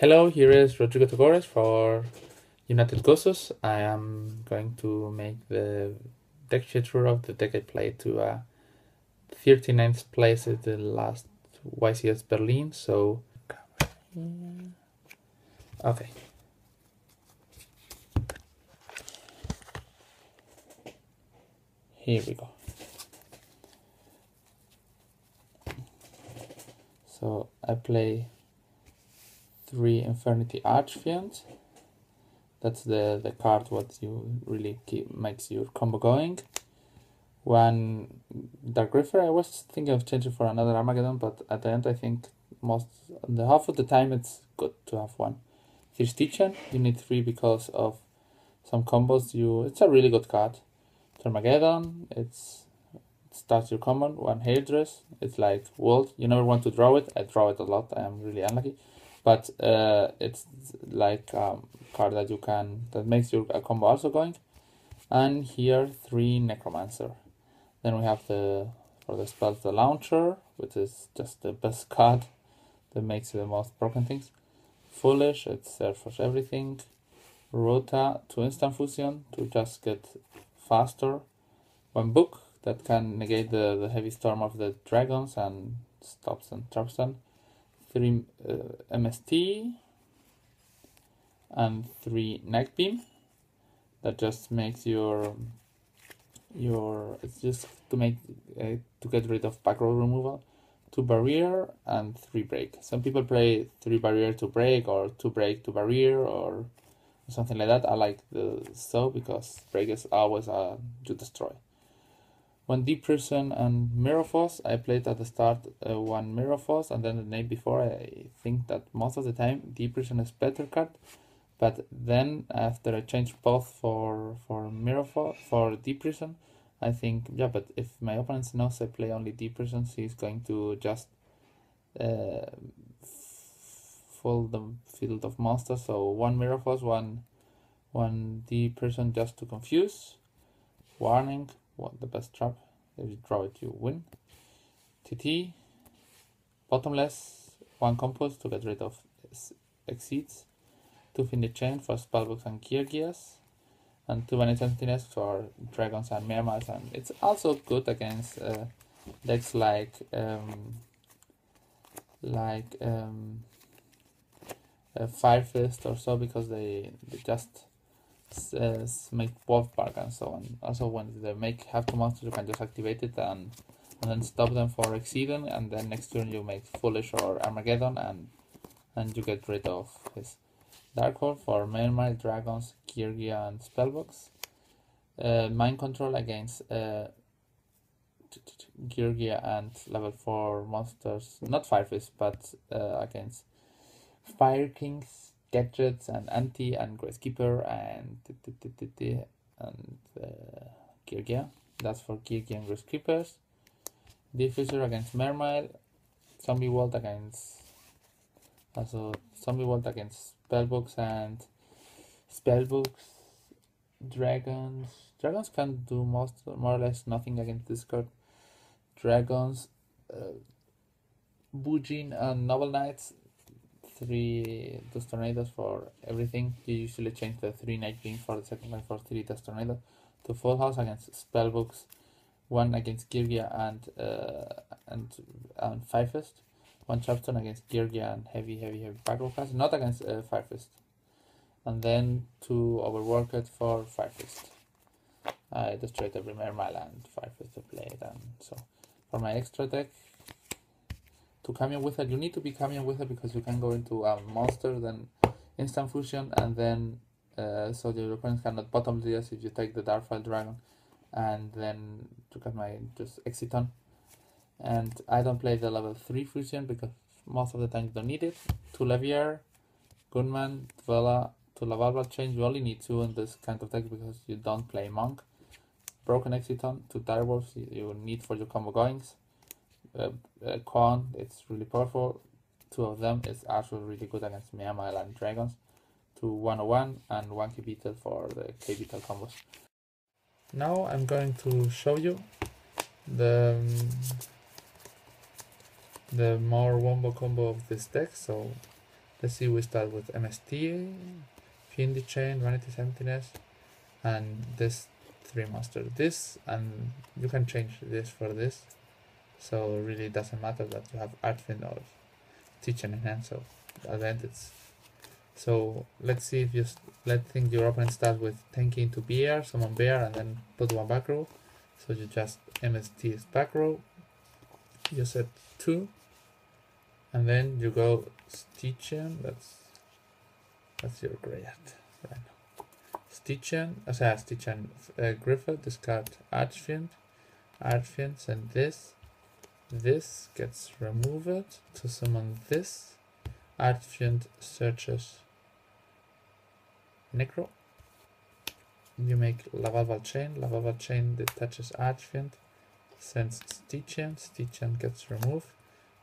Hello, here is Rodrigo Togores for UnitedGosus. I am going to make the deck feature of the deck I played to 39th place at the last YCS Berlin, so okay. Here we go. So I play 3 Infernity Archfiends. That's the card what you really makes your combo going. 1 Dark River. I was thinking of changing for another Armageddon, but at the end I think half of the time it's good to have 1. Stygian. You need 3 because of some combos. It's a really good card. Armageddon. It starts your common. 1 Hairdress. It's like World. You never want to draw it. I draw it a lot. I am really unlucky. But it's like card that makes your combo also going. And here 3 Necromancer. Then we have for the spells the Launcher, which is just the best card that makes the most broken things. Foolish, it's there for everything. Rota, 2 instant fusion to just get faster. 1 book that can negate the heavy storm of the dragons and stops and traps them. 3 MST and 3 Night Beam. That just makes it's just to make to get rid of back row removal. 2 barrier and 3 break. Some people play 3 barrier to break or 2 break to barrier or something like that. I like because break is always to destroy. 1 Deep Prison and Mirror Force. I played at the start 1 Mirror Force, and then the night before I think that most of the time Deep Prison is better card. But then after I changed both for Mirror Force, for Deep Prison, I think, yeah, but if my opponent knows I play only Deep Prison, he's going to just fill the field of monsters. So 1 Mirror Force, 1 Deep Prison just to confuse. Warning, the best trap. If you draw it, you win. TT, Bottomless, 1 Compose to get rid of Exceeds. 2 Finish Chain for Spellbooks and Gears, and 2 Vanity Emptiness for Dragons and Mermaids, and it's also good against decks like Fire Fist or so, because they just make Wolf Bark and so on. Also, when they have 2 monsters, you can just activate it and then stop them for exceeding, and then next turn you make Foolish or Armageddon, and you get rid of his Dark Hole for Mermaid, Dragons, Gear, and Spellbooks. Mind Control against Gear and level 4 monsters, not Fire Fist, but against Fire Kings, Gadgets, and Anti, and Gracekeeper, and Gear. That's for Gear and Gracekeepers. Diffuser against Mermaid. Zombie World against Spellbooks and Spellbooks. Dragons can do more or less nothing against this card. Dragons, Bujin and Noble Knights. 3 Dust Tornadoes for everything. You usually change the 3 Night Beam for the second line for 3 Dust Tornado. To Full House against Spellbooks. 1 against Gear and Fire Fist. 1 Chapstone against Gear and heavy back row class, not against Fire Fist. And then 2 Overworked for Fire Fist. I destroyed every Mermaid and Fire Fist I played, and so for my extra deck, to Camion Wizard, you need to be Camion Wizard because you can go into a monster, then instant fusion, and then so your opponents cannot bottom this if you take the Darkfile Dragon, and then to get my just exit on. And I don't play the level 3 fusion because most of the time you don't need it. 2 Levier, Gunman, Dwella, 2 Lavalval Chain. You only need 2 in this kind of deck because you don't play Monk. Broken Exiton, 2 Direwolves you need for your combo goings. Quan, it's really powerful. 2 of them is actually really good against Meow and Dragons. 2 101 and 1 K-Beetle for the K-Beetle combos. Now I'm going to show you the more wombo combo of this deck. So Let's see, we start with MST, Fiendy Chain, Vanity's Emptiness, and this 3 monster. This, and you can change this for this, so really it doesn't matter that you have Artfiend or Teaching in hand, so at the end it's... So let's see if let's think your opponent starts with tanking to BR, summon bear, and then put 1 back row. So you just MST is back row, you set 2, and then you go Stitchen, that's your gray hat right now. Stitchen, Griffith, discard Archfiend, send this gets removed to summon this, Archfiend searches Necro, you make Lavalval Chain detaches Archfiend, sends Stitchen gets removed,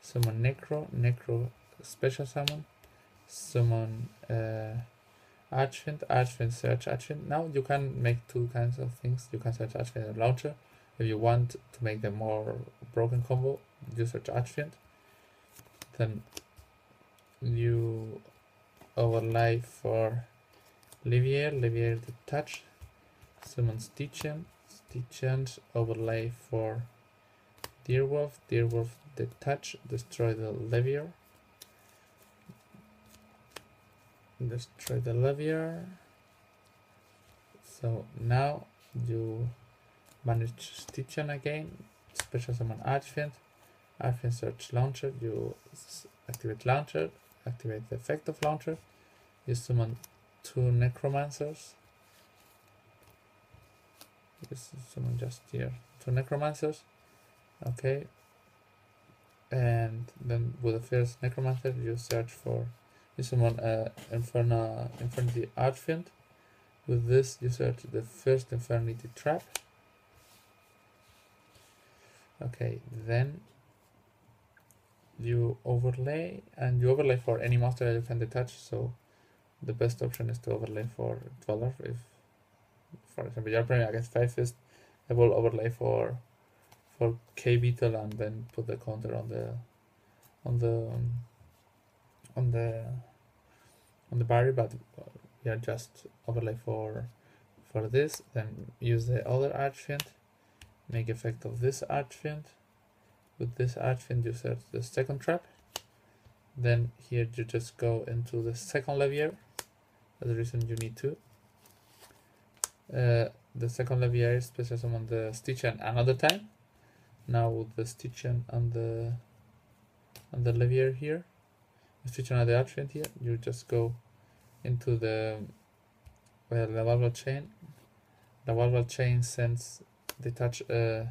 summon Necro special summon Archfiend search Archfiend. Now you can make 2 kinds of things. You can search Archfiend and Launcher. If you want to make the more broken combo, you search Archfiend. Then you overlay for Livier detach, summon Stitchen, overlay for Deerwolf, detach, destroy the Livier, So now you manage Stitchen again, special summon Archfiend, search Launcher, you activate Launcher, activate the effect of Launcher, you summon 2 Necromancers, summon just here 2 Necromancers, okay, and then with the first Necromancer you summon Infernity Archfiend. With this you search the first Infernity trap. Okay, then you overlay, and you overlay for any monster that you can detach, so the best option is to overlay for Dweller. If, for example, you're playing against 5 Fist, I will overlay for K-Beetle and then put the counter on the barrier, but yeah, just overlay for this, then use the other Archfiend, make effect of this Archfiend. With this Archfiend you search the second trap, then here you just go into the second Levier. That's the reason you need 2. The second Levier is special summon the Stitchen another time. Now with the Stitchen and the Levier here, Stitchen and the Archfiend here, you just go into the Lavalval Chain. Lavalval Chain sends detaches the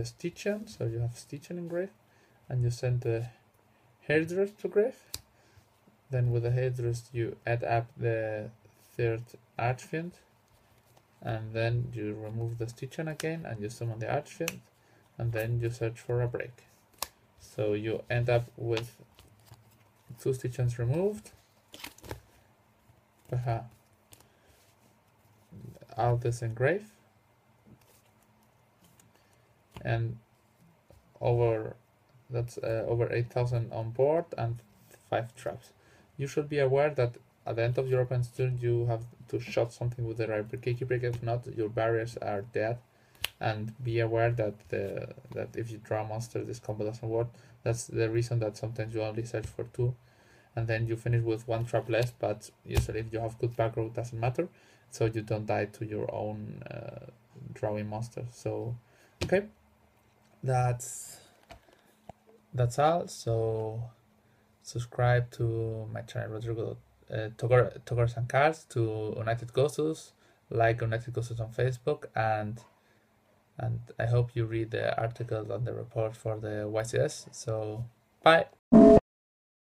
Stitchen, so you have Stitchen in grave, and you send the Hairdress to grave. Then with the Hairdress you add up the third Archfiend, and then you remove the Stitchen again and you summon the Archfiend, and then you search for a break. So you end up with 2 Stitchens removed, all this engrave, and over 8,000 on board and 5 traps. You should be aware that at the end of your opponent's turn you have to shot something with the right Keiki break. If not, your barriers are dead. And be aware that if you draw a monster, this combo doesn't work. That's the reason that sometimes you only search for 2, and then you finish with 1 trap less. But usually, if you have good back row, it doesn't matter, so you don't die to your own drawing monster. So, okay, that's all. So, subscribe to my channel, Rodrigo Togores and Cards, to UnitedGosus, like UnitedGosus on Facebook, and I hope you read the articles on the report for the YCS. So, bye.